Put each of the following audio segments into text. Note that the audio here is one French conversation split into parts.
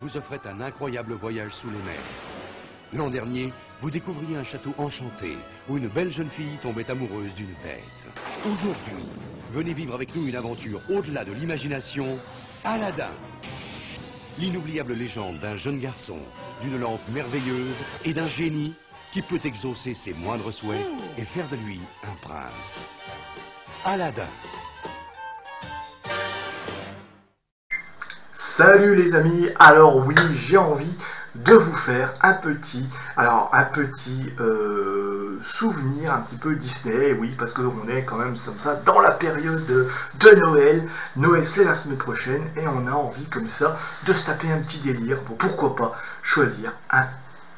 vous offrait un incroyable voyage sous les mers. L'an dernier, vous découvriez un château enchanté où une belle jeune fille tombait amoureuse d'une bête. Aujourd'hui, venez vivre avec nous une aventure au-delà de l'imagination, Aladdin. L'inoubliable légende d'un jeune garçon, d'une lampe merveilleuse et d'un génie qui peut exaucer ses moindres souhaits et faire de lui un prince. Aladdin. Salut les amis, alors oui, j'ai envie de vous faire un petit souvenir un petit peu Disney, oui, parce qu'on est quand même comme ça dans la période de Noël. Noël c'est la semaine prochaine et on a envie comme ça de se taper un petit délire. Bon, pourquoi pas choisir un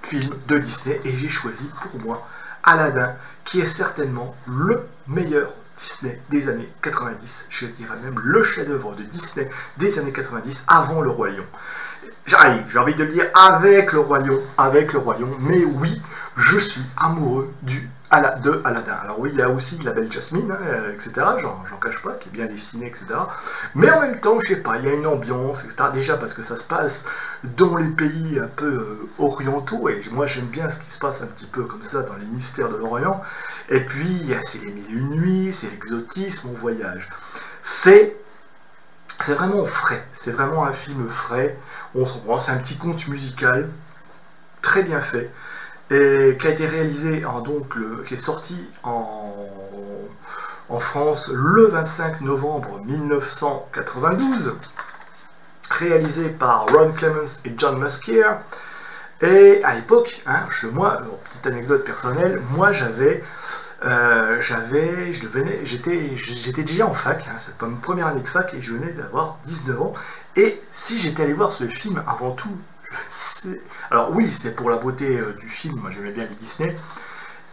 film de Disney, et j'ai choisi pour moi Aladdin, qui est certainement le meilleur Disney des années 90, je dirais même le chef-d'œuvre de Disney des années 90 avant le Roi Lion. Allez, j'ai envie de le dire avec le Roi Lion, mais oui, je suis amoureux de Aladdin. Alors oui, il y a aussi la belle Jasmine, hein, etc., j'en cache pas, qui est bien dessinée, etc. Mais en même temps, je sais pas, il y a une ambiance, etc. Déjà parce que ça se passe dans les pays un peu orientaux, et moi j'aime bien ce qui se passe un petit peu comme ça dans les mystères de l'Orient. Et puis, c'est les mille et une nuits, c'est l'exotisme, on voyage. C'est vraiment frais, c'est vraiment un film frais. C'est un petit conte musical, très bien fait, et qui a été réalisé, qui est sorti en France le 25 novembre 1992, réalisé par Ron Clements et John Musker. Et à l'époque, hein, petite anecdote personnelle, moi j'étais déjà en fac, hein, c'est pas ma première année de fac, et je venais d'avoir 19 ans. Et si j'étais allé voir ce film avant tout, alors oui, c'est pour la beauté du film, moi j'aimais bien les Disney,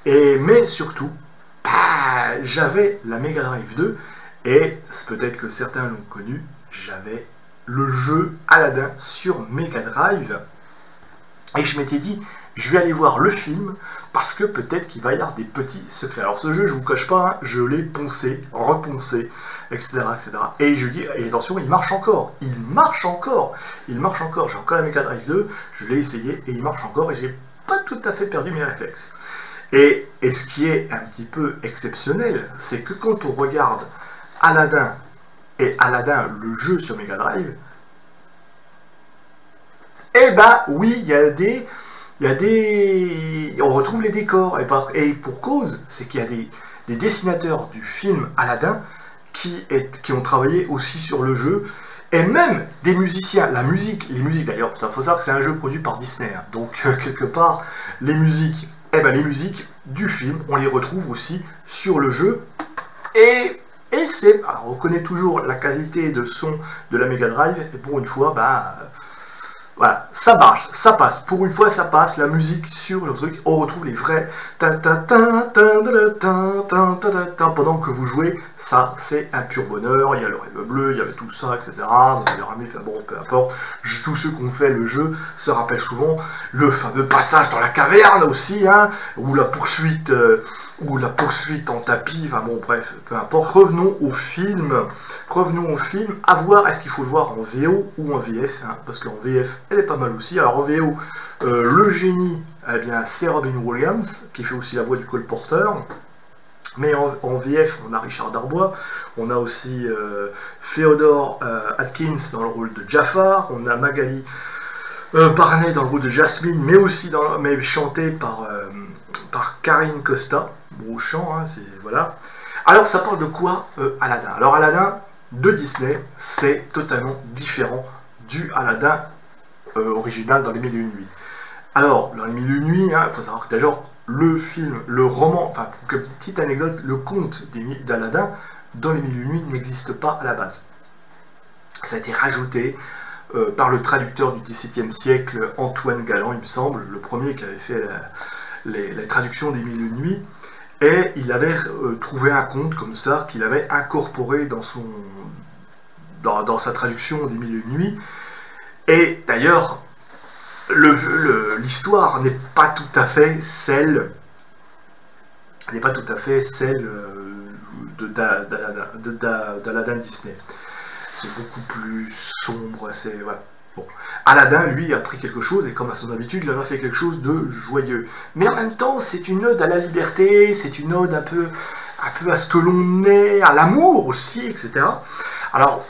mais surtout, j'avais la Mega Drive 2, et peut-être que certains l'ont connu, j'avais le jeu Aladdin sur Mega Drive, et je m'étais dit, je vais aller voir le film, parce que peut-être qu'il va y avoir des petits secrets. Alors ce jeu, je vous cache pas, hein, je l'ai poncé, reponcé, etc., etc. Et je dis, et attention, il marche encore, j'ai encore la Mega Drive 2, je l'ai essayé, et il marche encore, et j'ai pas tout à fait perdu mes réflexes. Et ce qui est un petit peu exceptionnel, c'est que quand on regarde Aladdin, et Aladdin, le jeu sur Mega Drive, eh ben oui, on retrouve les décors, et pour cause, c'est qu'il y a des dessinateurs du film Aladdin qui ont travaillé aussi sur le jeu, et même des musiciens. Les musiques d'ailleurs, il faut savoir que c'est un jeu produit par Disney, hein, donc quelque part, les musiques du film, on les retrouve aussi sur le jeu, alors on connaît toujours la qualité de son de la Mega Drive, et pour une fois, voilà, ça marche, ça passe. Pour une fois, ça passe. La musique sur le truc, on retrouve les vrais pendant que vous jouez. Ça, c'est un pur bonheur. Il y a le rêve bleu, il y avait tout ça, etc. Bon, peu importe. Tous ceux qui ont fait le jeu se rappellent souvent le fameux passage dans la caverne aussi, hein, ou la poursuite en tapis. Enfin bon, bref, peu importe. Revenons au film. À voir, est-ce qu'il faut le voir en VO ou en VF, hein, parce qu'en VF, elle est pas mal aussi. Alors en VO, le génie, eh bien, c'est Robin Williams, qui fait aussi la voix du colporteur. Mais en VF, on a Richard Darbois, on a aussi Theodore Atkins dans le rôle de Jafar, on a Magali Barney dans le rôle de Jasmine, mais chanté par Karine Costa, au chant, hein, voilà. Alors ça parle de quoi Aladdin? Alors Aladdin de Disney, c'est totalement différent du Aladdin original dans les Mille et une nuits. Alors, dans les Mille et une nuits, hein, il faut savoir que déjà, le film, le roman, enfin, pour une petite anecdote, le conte d'Aladdin dans les Mille et une nuits n'existe pas à la base. Ça a été rajouté par le traducteur du XVIIe siècle, Antoine Galland, il me semble, le premier qui avait fait la traduction des Mille et une nuits. Et il avait trouvé un conte comme ça, qu'il avait incorporé dans sa traduction des Mille et une nuits. Et d'ailleurs, l'histoire n'est pas tout à fait celle d'Aladdin Disney. C'est beaucoup plus sombre, voilà. Bon. Aladdin, lui, a pris quelque chose, et comme à son habitude, il en a fait quelque chose de joyeux. Mais en même temps, c'est une ode à la liberté, c'est une ode un peu à ce que l'on est, à l'amour aussi, etc. Alors,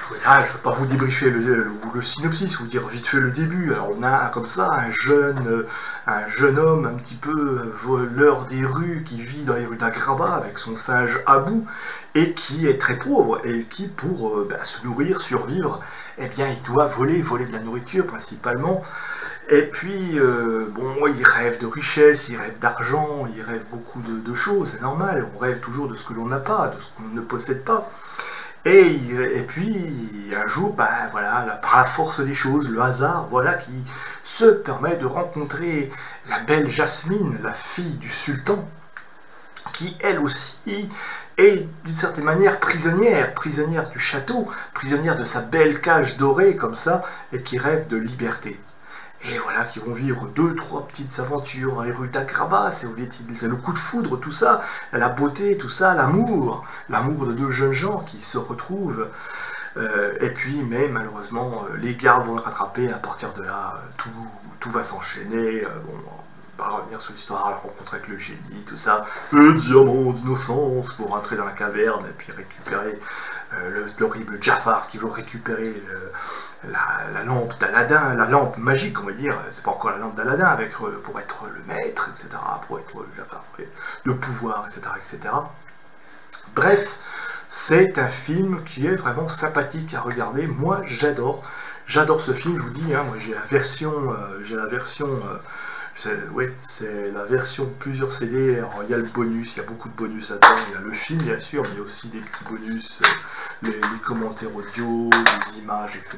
voilà, je ne vais pas vous débriefer le synopsis, vous dire vite fait le début. Alors, on a comme ça un jeune homme un petit peu voleur des rues qui vit dans les rues d'Agraba avec son singe Abou et qui est très pauvre et qui, pour se nourrir, survivre, eh bien, il doit voler de la nourriture principalement. Et puis, bon, il rêve de richesse, il rêve d'argent, il rêve beaucoup de choses, c'est normal, on rêve toujours de ce que l'on n'a pas, de ce qu'on ne possède pas. Et puis, un jour, voilà, par la force des choses, le hasard, voilà, qui se permet de rencontrer la belle Jasmine, la fille du sultan, qui, elle aussi, est d'une certaine manière prisonnière du château, prisonnière de sa belle cage dorée, comme ça, et qui rêve de liberté. Et voilà, qui vont vivre 2-3 petites aventures dans les rues d'Agraba, c'est le coup de foudre, tout ça, la beauté, tout ça, l'amour de deux jeunes gens qui se retrouvent. Et puis, mais malheureusement, les gardes vont le rattraper, et à partir de là, tout va s'enchaîner. Bon, on va revenir sur l'histoire, la rencontre avec le génie, tout ça, le diamant d'innocence pour rentrer dans la caverne et puis récupérer l'horrible Jafar qui veut récupérer la lampe d'Aladin, la lampe magique, on va dire, c'est pas encore la lampe d'Aladin, pour être le maître, etc., pour être Jafar, le pouvoir, etc., etc. Bref, c'est un film qui est vraiment sympathique à regarder. Moi, j'adore ce film, je vous dis, hein, moi j'ai la version, c'est la version plusieurs CD. Alors, il y a le bonus, il y a beaucoup de bonus là-dedans. Il y a le film, bien sûr, mais il y a aussi des petits bonus, les commentaires audio, les images, etc.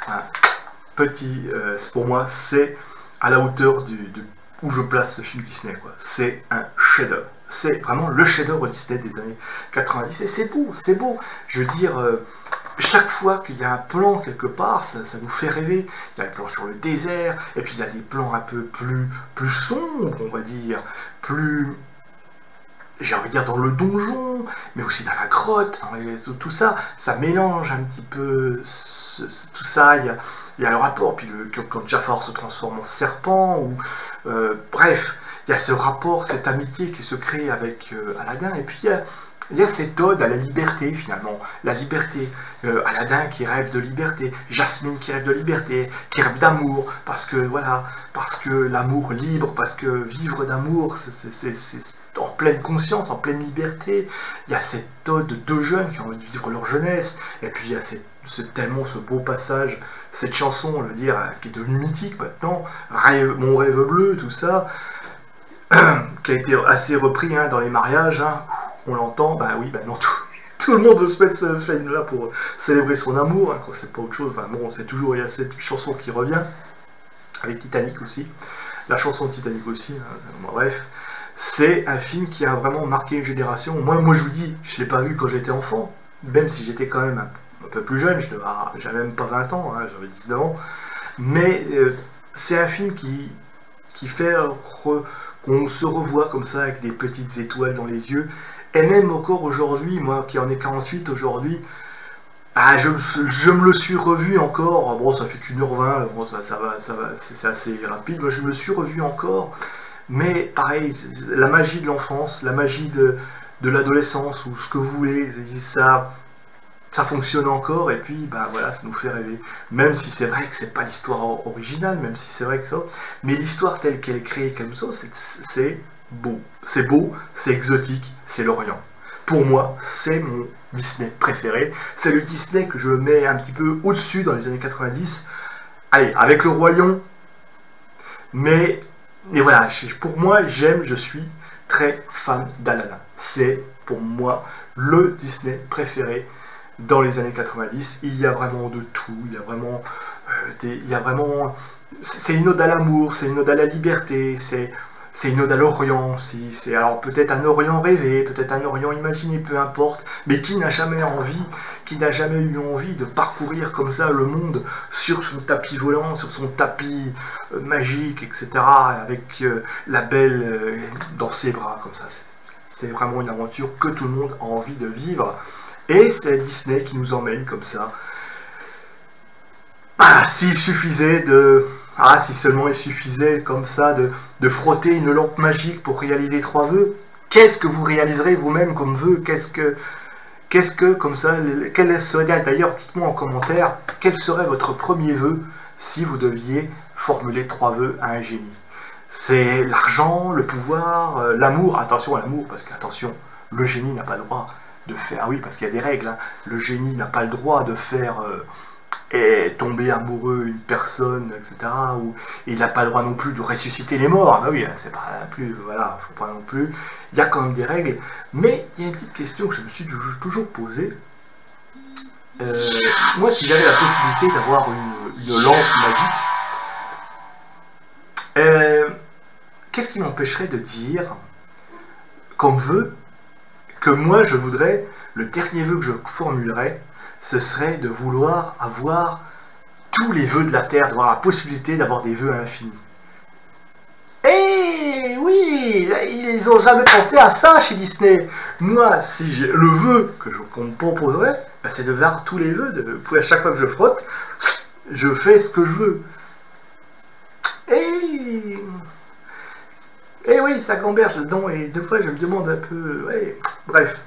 Un petit, pour moi, c'est à la hauteur où je place ce film Disney, quoi. C'est un chef-d'œuvre. C'est vraiment le chef-d'œuvre Disney des années 90. Et c'est beau, c'est beau. Je veux dire, chaque fois qu'il y a un plan quelque part, ça nous fait rêver. Il y a des plans sur le désert, et puis il y a des plans un peu plus sombres, on va dire, j'ai envie de dire dans le donjon, mais aussi dans la grotte, tout ça, ça mélange un petit peu tout ça. Il y a le rapport, puis quand Jafar se transforme en serpent, ou bref, il y a ce rapport, cette amitié qui se crée avec Aladdin, et puis il y a cette ode à la liberté, finalement. La liberté. Aladdin qui rêve de liberté. Jasmine qui rêve de liberté. Qui rêve d'amour. Parce que, voilà, parce que l'amour libre, parce que vivre d'amour, c'est en pleine conscience, en pleine liberté. Il y a cette ode de deux jeunes qui ont envie de vivre leur jeunesse. Et puis, il y a tellement ce beau passage, cette chanson, on veut dire, qui est devenue mythique maintenant. Mon rêve bleu, tout ça. Qui a été assez repris dans les mariages, on l'entend, non, tout le monde veut se mettre ce film-là pour célébrer son amour, quand c'est pas autre chose. Enfin, bon, c'est toujours, il y a cette chanson qui revient, avec Titanic aussi, la chanson de Titanic aussi, bref. C'est un film qui a vraiment marqué une génération. Moi je vous dis, je l'ai pas vu quand j'étais enfant, même si j'étais quand même un peu plus jeune, j'avais même pas 20 ans, j'avais 19 ans, mais c'est un film qui fait qu'on se revoit comme ça, avec des petites étoiles dans les yeux. Et même encore aujourd'hui, moi qui en ai 48 aujourd'hui, je me le suis revu encore. Bon, ça fait qu'1h20, bon, ça va, c'est assez rapide. Moi, je me le suis revu encore. Mais pareil, la magie de l'enfance, la magie de l'adolescence, ou ce que vous voulez, ça fonctionne encore. Et puis, voilà, ça nous fait rêver. Même si c'est vrai que c'est pas l'histoire originale, même si c'est vrai que ça. Mais l'histoire telle qu'elle est créée comme ça, c'est beau, c'est exotique, c'est l'Orient. Pour moi, c'est mon Disney préféré. C'est le Disney que je mets un petit peu au-dessus dans les années 90. Allez, avec le Roi Lion. Mais voilà, pour moi, je suis très fan d'Aladdin. C'est pour moi le Disney préféré dans les années 90. Il y a vraiment de tout. Il y a vraiment, c'est une ode à l'amour, c'est une ode à la liberté, c'est une ode à l'Orient aussi. C'est alors peut-être un Orient rêvé, peut-être un Orient imaginé, peu importe. Mais qui n'a jamais eu envie de parcourir comme ça le monde sur son tapis volant, sur son tapis magique, etc. Avec la belle dans ses bras, comme ça. C'est vraiment une aventure que tout le monde a envie de vivre. Et c'est Disney qui nous emmène comme ça Ah, s'il suffisait de... Ah, si seulement il suffisait comme ça de frotter une lampe magique pour réaliser 3 vœux, qu'est-ce que vous réaliserez vous-même comme vœu? Qu'est-ce que, comme ça, quel serait, d'ailleurs, dites-moi en commentaire, quel serait votre premier vœu si vous deviez formuler 3 vœux à un génie? C'est l'argent, le pouvoir, l'amour. Attention à l'amour, parce que, attention, le génie n'a pas le droit de faire... Ah oui, parce qu'il y a des règles, hein. Le génie n'a pas le droit de faire... et tomber amoureux une personne, etc. Ou il n'a pas le droit non plus de ressusciter les morts. Ah oui, c'est pas plus, voilà, faut pas non plus. Il y a quand même des règles, mais il y a une petite question que je me suis toujours posée. Moi, si j'avais la possibilité d'avoir une lampe magique, qu'est-ce qui m'empêcherait de dire, comme vœu, que moi je voudrais, le dernier vœu que je formulerais, ce serait de vouloir avoir tous les vœux de la Terre, d'avoir la possibilité d'avoir des vœux à l'infini. Eh oui, ils n'ont jamais pensé à ça chez Disney. Moi, si j'ai le vœu qu'on me proposerait, ben c'est de voir tous les vœux, à chaque fois que je frotte, je fais ce que je veux. Et oui, ça gamberge dedans, et deux fois je me demande un peu... Ouais, bref.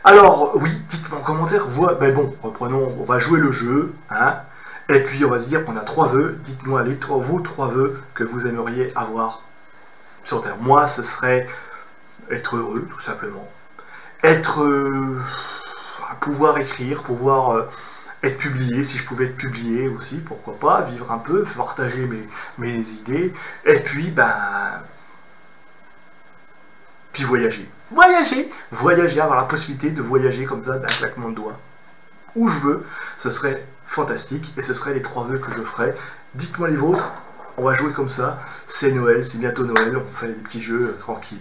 Alors, oui, dites-moi en commentaire, ben bon, reprenons, on va jouer le jeu, hein, et puis on va se dire qu'on a 3 vœux, dites-moi vos 3 vœux que vous aimeriez avoir sur Terre. Moi, ce serait être heureux, tout simplement. Pouvoir écrire, pouvoir être publié, si je pouvais être publié aussi, pourquoi pas, vivre un peu, partager mes idées, et puis, ben... puis voyager. Voyager, avoir la possibilité de voyager comme ça d'un claquement de doigts. Où je veux, ce serait fantastique, et ce seraient les 3 vœux que je ferais. Dites-moi les vôtres, on va jouer comme ça, c'est Noël, c'est bientôt Noël, on fait des petits jeux tranquilles.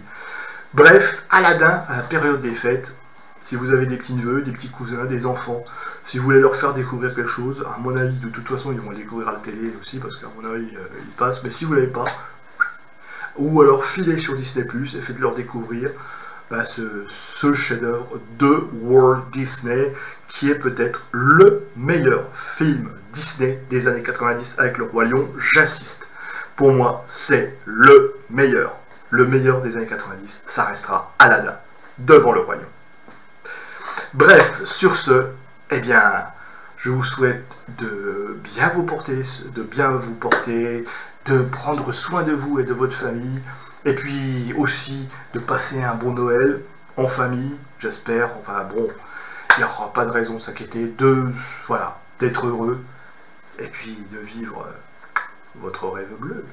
Bref, Aladdin, à la période des fêtes, si vous avez des petits neveux, des petits cousins, des enfants, si vous voulez leur faire découvrir quelque chose, à mon avis, de toute façon, ils vont le découvrir à la télé aussi, parce qu'à mon avis, ils passent, mais si vous ne l'avez pas, ou alors filez sur Disney+, et faites-leur découvrir ce chef-d'œuvre de Walt Disney, qui est peut-être le meilleur film Disney des années 90 avec le Roi Lion, j'insiste. Pour moi, c'est le meilleur. Le meilleur des années 90, ça restera Aladdin, devant le Roi Lion. Bref, sur ce, eh bien, je vous souhaite de bien vous porter, de prendre soin de vous et de votre famille, et puis aussi de passer un bon Noël en famille, j'espère. Enfin bon, il n'y aura pas de raison de s'inquiéter, voilà, d'être heureux, et puis de vivre votre rêve bleu.